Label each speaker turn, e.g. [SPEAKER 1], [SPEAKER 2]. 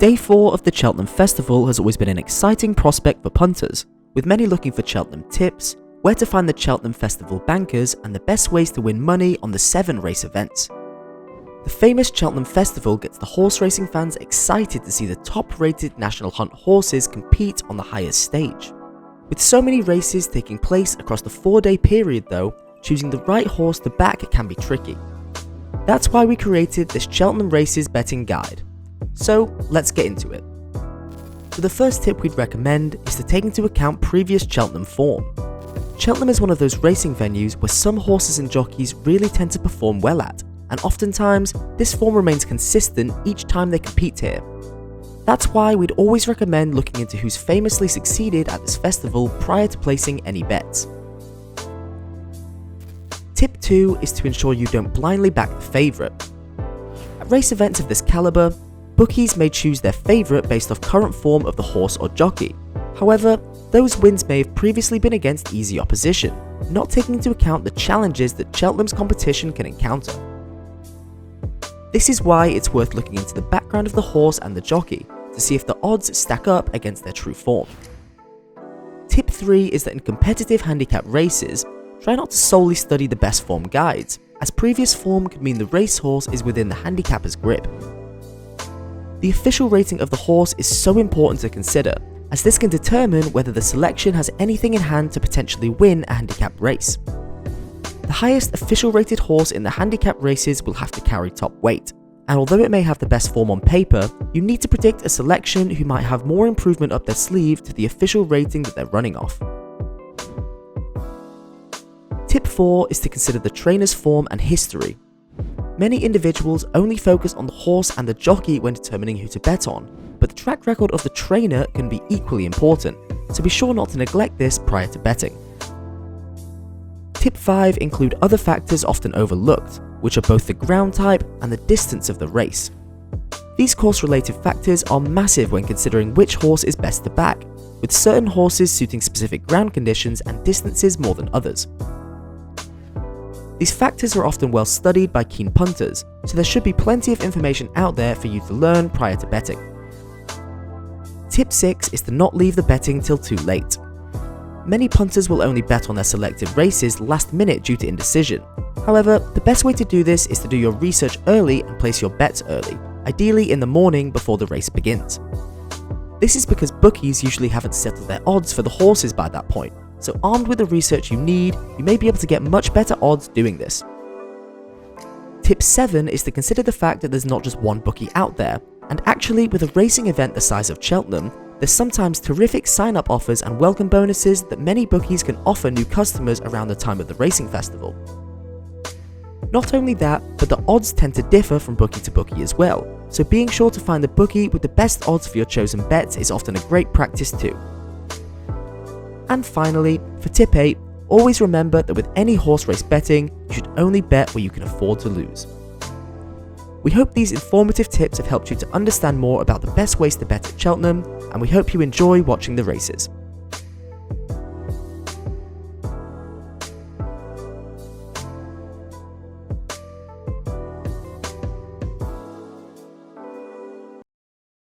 [SPEAKER 1] Day 4 of the Cheltenham Festival has always been an exciting prospect for punters, with many looking for Cheltenham tips, where to find the Cheltenham Festival bankers, and the best ways to win money on the 7 race events. The famous Cheltenham Festival gets the horse racing fans excited to see the top-rated National Hunt horses compete on the highest stage. With so many races taking place across the 4-day period though, choosing the right horse to back can be tricky. That's why we created this Cheltenham Races betting guide. So let's get into it. So the first tip we'd recommend is to take into account previous Cheltenham form. Cheltenham is one of those racing venues where some horses and jockeys really tend to perform well at, and oftentimes this form remains consistent each time they compete here. That's why we'd always recommend looking into who's famously succeeded at this festival prior to placing any bets. Tip 2 is to ensure you don't blindly back the favourite. At race events of this calibre, bookies may choose their favourite based off current form of the horse or jockey. However, those wins may have previously been against easy opposition, not taking into account the challenges that Cheltenham's competition can encounter. This is why it's worth looking into the background of the horse and the jockey to see if the odds stack up against their true form. Tip 3 is that in competitive handicap races, try not to solely study the best form guides, as previous form could mean the racehorse is within the handicapper's grip. The official rating of the horse is so important to consider, as this can determine whether the selection has anything in hand to potentially win a handicap race. The highest official rated horse in the handicap races will have to carry top weight, and although it may have the best form on paper, you need to predict a selection who might have more improvement up their sleeve to the official rating that they're running off. Tip 4 is to consider the trainer's form and history. Many individuals only focus on the horse and the jockey when determining who to bet on, but the track record of the trainer can be equally important, so be sure not to neglect this prior to betting. Tip 5 include other factors often overlooked, which are both the ground type and the distance of the race. These course-related factors are massive when considering which horse is best to back, with certain horses suiting specific ground conditions and distances more than others. These factors are often well studied by keen punters, so there should be plenty of information out there for you to learn prior to betting. Tip 6 is to not leave the betting till too late. Many punters will only bet on their selected races last minute due to indecision. However, the best way to do this is to do your research early and place your bets early, ideally in the morning before the race begins. This is because bookies usually haven't settled their odds for the horses by that point, so armed with the research you need, you may be able to get much better odds doing this. Tip 7 is to consider the fact that there's not just one bookie out there, and actually with a racing event the size of Cheltenham, there's sometimes terrific sign-up offers and welcome bonuses that many bookies can offer new customers around the time of the racing festival. Not only that, but the odds tend to differ from bookie to bookie as well, so being sure to find the bookie with the best odds for your chosen bets is often a great practice too. And finally, for tip 8, always remember that with any horse race betting, you should only bet where you can afford to lose. We hope these informative tips have helped you to understand more about the best ways to bet at Cheltenham, and we hope you enjoy watching the races.